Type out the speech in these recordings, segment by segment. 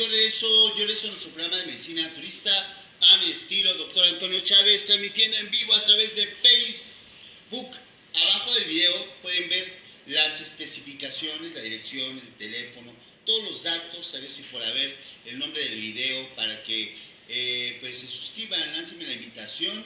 regreso a nuestro programa de medicina naturista a mi estilo, doctor Antonio Chávez, transmitiendo en vivo a través de Facebook. Abajo del video pueden ver las especificaciones, la dirección, el teléfono, todos los datos, a ver si por haber el nombre del video para que pues se suscriban, láncenme la invitación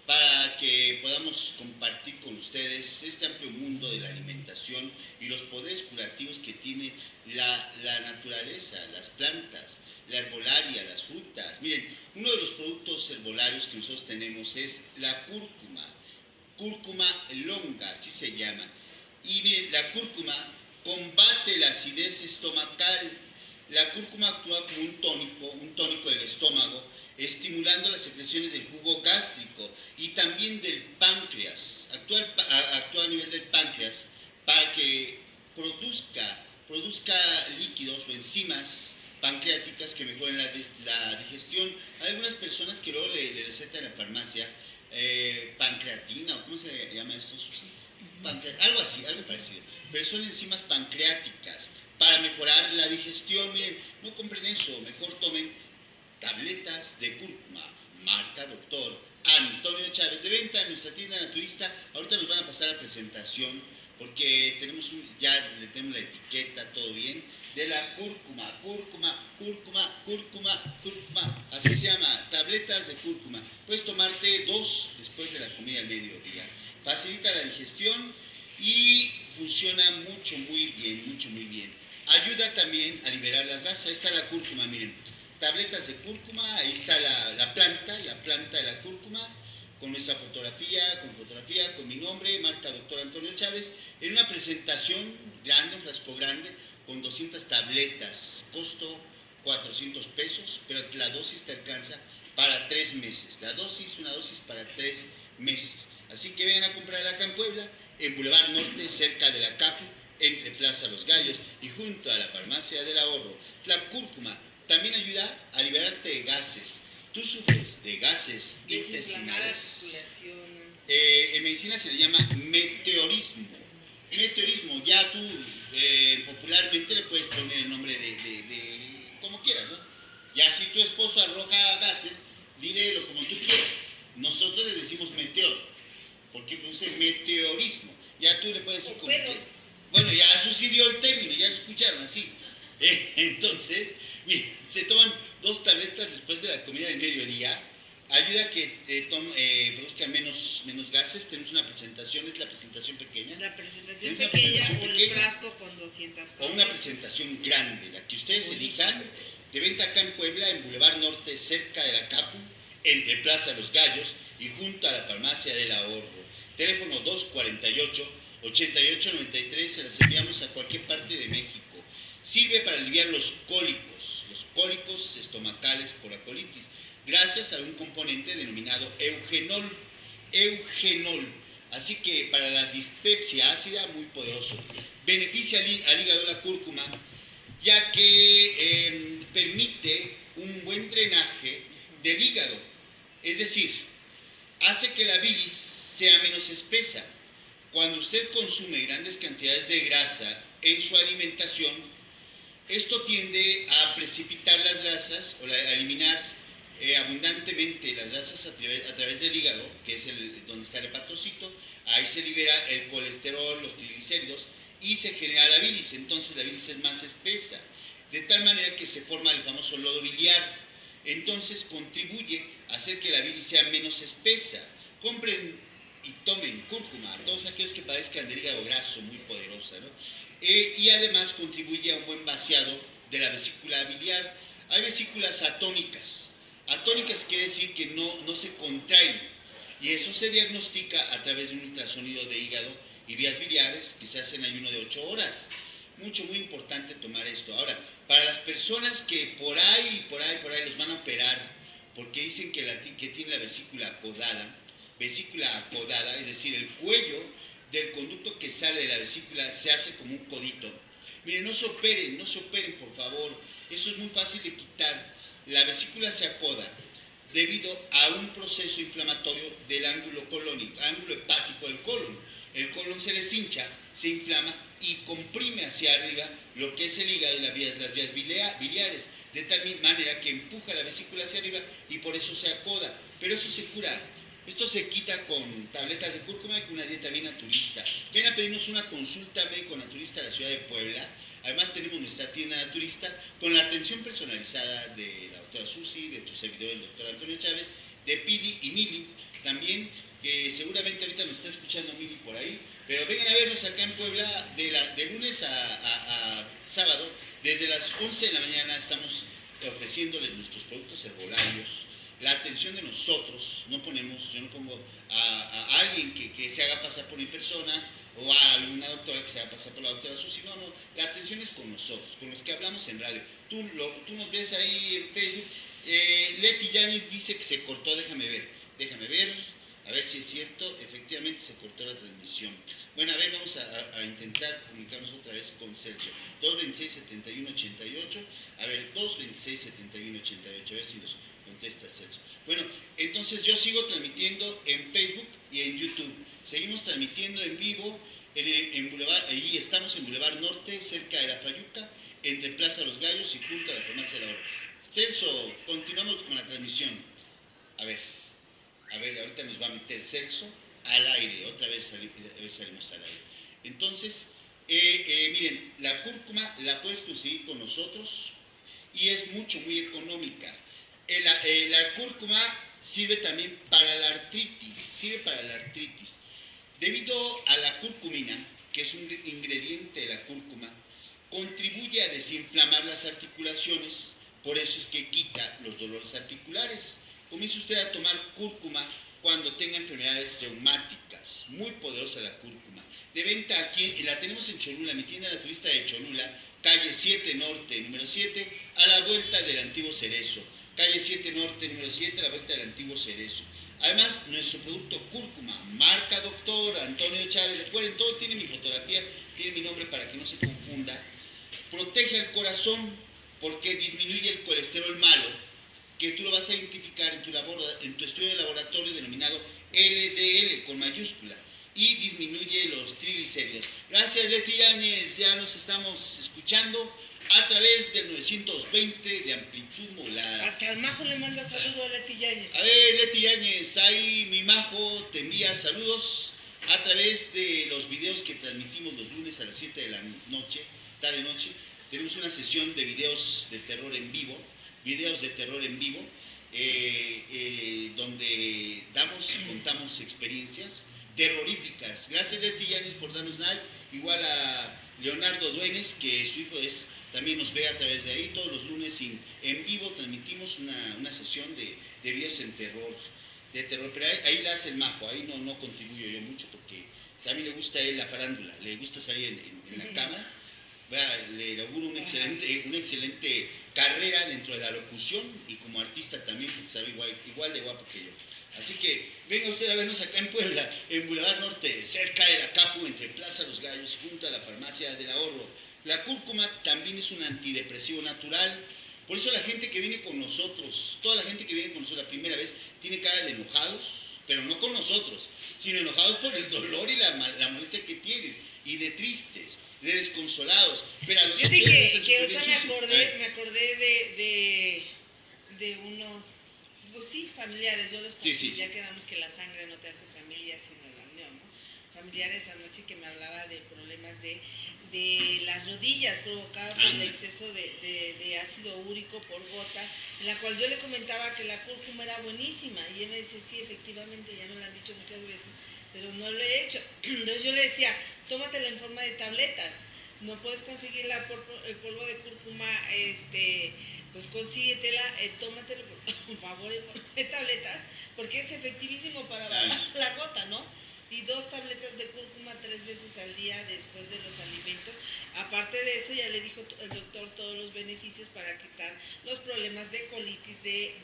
para que podamos compartir con ustedes este amplio mundo de la alimentación y los poderes curativos que tiene la naturaleza, las plantas, la herbolaria, las frutas. Miren, uno de los productos herbolarios que nosotros tenemos es la cúrcuma longa, así se llama. Y miren, la cúrcuma combate la acidez estomacal. La cúrcuma actúa como un tónico del estómago, estimulando las secreciones del jugo gástrico y también del páncreas. Actúa a nivel del páncreas para que produzca líquidos o enzimas pancreáticas que mejoren la digestión. Hay algunas personas que luego le recetan en la farmacia pancreatina, o ¿cómo se llama esto, Susi? Algo así, algo parecido. Pero son enzimas pancreáticas para mejorar la digestión. Miren, no compren eso, mejor tomen tabletas de cúrcuma, marca Doctor Antonio Chávez, de venta en nuestra tienda naturista. Ahorita nos van a pasar a presentación porque ya le tenemos la etiqueta, todo bien, de la cúrcuma, así se llama, tabletas de cúrcuma. Puedes tomarte 2 después de la comida al mediodía. Facilita la digestión y funciona muy bien. Ayuda también a liberar las grasas. Ahí está la cúrcuma, miren. Tabletas de cúrcuma, ahí está la planta de la cúrcuma, con nuestra fotografía, con mi nombre, marca Doctor Antonio Chávez, en una presentación grande, un frasco grande, con 200 tabletas, costo 400 pesos, pero la dosis te alcanza para 3 meses. Una dosis para 3 meses. Así que vengan a comprarla acá en Puebla, en Boulevard Norte, cerca de la CAPU, entre Plaza Los Gallos y junto a la Farmacia del Ahorro. La cúrcuma también ayuda a liberarte de gases. Tú sufres de gases intestinales. En medicina se le llama meteorismo. Ya tú popularmente le puedes poner el nombre de como quieras, ¿no? Ya si tu esposo arroja gases, dile como tú quieras. Nosotros le decimos meteor, porque produce meteorismo. Ya tú le puedes decir como quieras. Bueno, ya sucedió el término, ya lo escucharon así. Entonces, miren, se toman 2 tabletas después de la comida del mediodía. Ayuda a que produzca menos gases. Tenemos una presentación, es la presentación pequeña. La presentación pequeña o el frasco con 200 tabletas. O una presentación grande, la que ustedes elijan. De venta acá en Puebla, en Boulevard Norte, cerca de la CAPU, entre Plaza Los Gallos y junto a la Farmacia del Ahorro. Teléfono 248-8893, se las enviamos a cualquier parte de México. Sirve para aliviar los cólicos estomacales por la colitis, gracias a un componente denominado eugenol. Así que para la dispepsia ácida, muy poderoso. Beneficia al hígado la cúrcuma, ya que permite un buen drenaje del hígado. Es decir, hace que la bilis sea menos espesa. Cuando usted consume grandes cantidades de grasa en su alimentación, esto tiende a precipitar las grasas o a eliminar abundantemente las grasas a través del hígado, que es donde está el hepatocito. Ahí se libera el colesterol, los triglicéridos y se genera la bilis. Entonces la bilis es más espesa, de tal manera que se forma el famoso lodo biliar. Entonces contribuye a hacer que la bilis sea menos espesa. Compren y tomen cúrcuma, todos aquellos que padezcan del hígado graso, muy poderosa, ¿no? Y además contribuye a un buen vaciado de la vesícula biliar. Hay vesículas atónicas. Atónicas quiere decir que no se contraen, y eso se diagnostica a través de un ultrasonido de hígado y vías biliares que se hace en ayuno de 8 horas. Muy importante tomar esto. Ahora, para las personas que por ahí los van a operar porque dicen que tiene la vesícula acodada, es decir, el cuello del conducto que sale de la vesícula se hace como un codito. Miren, no se operen, por favor. Eso es muy fácil de quitar. La vesícula se acoda debido a un proceso inflamatorio del ángulo hepático del colon. El colon se les hincha, se inflama y comprime hacia arriba lo que es el hígado y las vías biliares. de tal manera que empuja la vesícula hacia arriba y por eso se acoda. Pero eso se cura. Esto se quita con tabletas de cúrcuma y con una dieta bien naturista. Ven a pedirnos una consulta médico naturista a la ciudad de Puebla. Además tenemos nuestra tienda naturista con la atención personalizada de la doctora Susi, de tu servidor el doctor Antonio Chávez, de Pili y Mili también, que seguramente ahorita nos está escuchando Mili por ahí, pero vengan a vernos acá en Puebla de lunes a sábado, desde las 11 de la mañana estamos ofreciéndoles nuestros productos herbolarios, la atención de nosotros, yo no pongo a alguien que se haga pasar por mi persona, o a alguna doctora que se haga pasar por la doctora Susi, no, la atención es con nosotros, con los que hablamos en radio. Tú nos ves ahí en Facebook, Leti Yáñez dice que se cortó, déjame ver, a ver si es cierto, efectivamente se cortó la transmisión. Bueno, a ver, vamos a intentar comunicarnos otra vez con Celso. 226-7188, a ver, 226-7188, a ver si nos contesta Celso. Bueno, entonces yo sigo transmitiendo en Facebook y en YouTube. Seguimos transmitiendo en vivo en Boulevard, ahí estamos en Boulevard Norte, cerca de la Fayuca, entre Plaza Los Gallos y junto a la Farmacia del Ahorro. Celso, continuamos con la transmisión. A ver, ahorita nos va a meter Celso al aire, otra vez salimos al aire. Entonces, miren, la cúrcuma la puedes conseguir con nosotros y es muy económica. La cúrcuma sirve también para la artritis. Debido a la curcumina, que es un ingrediente de la cúrcuma, contribuye a desinflamar las articulaciones, por eso es que quita los dolores articulares. Comience usted a tomar cúrcuma cuando tenga enfermedades reumáticas, muy poderosa la cúrcuma. De venta aquí, la tenemos en Cholula, mi tienda naturista de Cholula, calle 7 Norte, número 7, a la vuelta del antiguo Cerezo. Calle 7 Norte, número 7, a la vuelta del antiguo Cerezo. Además, nuestro producto cúrcuma, marca Doctor Antonio Chávez, recuerden, todo tiene mi fotografía, tiene mi nombre para que no se confunda. Protege al corazón porque disminuye el colesterol malo, que tú lo vas a identificar en tu estudio de laboratorio denominado LDL con mayúscula, y disminuye los triglicéridos. Gracias, Leti Yáñez, ya nos estamos escuchando a través del 920 de amplitud modulada. Hasta el Majo le manda saludos a Leti Yáñez. A ver, Leti Yáñez, ahí mi Majo te envía saludos a través de los videos que transmitimos los lunes a las 7 de la noche, tarde-noche. Tenemos una sesión de videos de terror en vivo, donde damos y contamos experiencias terroríficas. Gracias, Leti Yáñez, por darnos like. Igual a Leonardo Duenes, que su hijo también nos ve a través de ahí. Todos los lunes en vivo transmitimos una sesión de videos de terror, pero ahí la hace el Majo, ahí no contribuyo yo mucho porque también le gusta a él la farándula, le gusta salir en la cámara. Le auguro una excelente carrera dentro de la locución y como artista también, porque sabe igual de guapo que yo. Así que venga usted a vernos acá en Puebla, en Boulevard Norte, cerca de la Capu, entre Plaza Los Gallos, junto a la Farmacia del Ahorro. La cúrcuma también es un antidepresivo natural, por eso la gente que viene con nosotros, toda la gente que viene con nosotros la primera vez, tiene cara de enojados, pero no con nosotros, sino enojados por el dolor y la molestia que tienen, y de tristes, de desconsolados. Pero a los yo dije que ahorita me acordé de unos, pues sí, familiares, yo los conocí, sí. Ya quedamos que la sangre no te hace familia, sino la unión, ¿no? Familiares anoche que me hablaba de problemas de las rodillas provocadas por el exceso de ácido úrico por gota, en la cual yo le comentaba que la cúrcuma era buenísima, y él me dice, sí, efectivamente, ya me lo han dicho muchas veces, pero no lo he hecho. Entonces yo le decía, tómatela en forma de tabletas, no puedes conseguir el polvo de cúrcuma, pues consíguetela, tómatela por favor en forma de tabletas, porque es efectivísimo para bajar la gota, ¿no? Y 2 tabletas de cúrcuma 3 veces al día después de los alimentos. Aparte de eso, ya le dijo el doctor todos los beneficios para quitar los problemas de colitis, de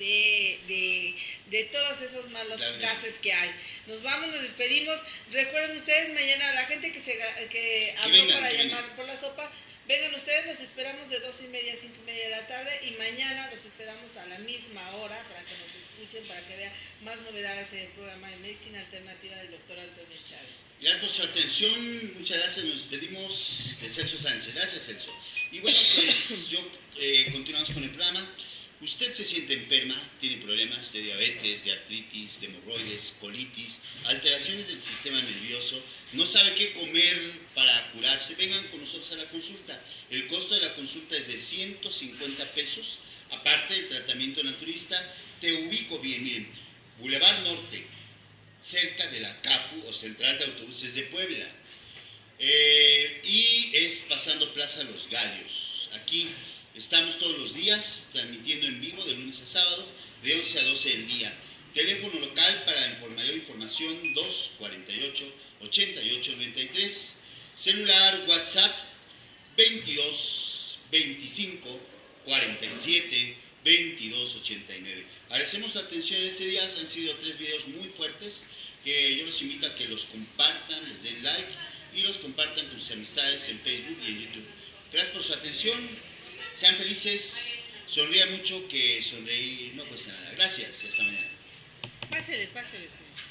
todos esos malos gases que hay. Nos vamos, nos despedimos. Recuerden ustedes, mañana la gente que habló para llamar por la sopa, Vengan ustedes, los esperamos de 2:30 a 5:30 de la tarde y mañana los esperamos a la misma hora para que nos escuchen, para que vean más novedades en el programa de Medicina Alternativa del doctor Antonio Chávez. Gracias por su atención, muchas gracias, nos despedimos de Celso Sánchez. Gracias, Celso. Y bueno, pues continuamos con el programa. Usted se siente enferma, tiene problemas de diabetes, de artritis, de hemorroides, colitis, alteraciones del sistema nervioso, no sabe qué comer para curarse, vengan con nosotros a la consulta. El costo de la consulta es de 150 pesos, aparte del tratamiento naturista. Te ubico bien, miren, Boulevard Norte, cerca de la CAPU o Central de Autobuses de Puebla. Y es pasando Plaza Los Gallos. Aquí estamos todos los días transmitiendo en vivo de lunes a sábado de 11 a 12 del día. Teléfono local para mayor información 248-8893. Celular WhatsApp 22 25 47 22 89. Agradecemos su atención en este día. Han sido 3 videos muy fuertes que yo los invito a que los compartan, les den like y los compartan con sus amistades en Facebook y en YouTube. Gracias por su atención. Sean felices, sonrían mucho, que sonreír no cuesta nada. Gracias y hasta mañana. Pásale, señor.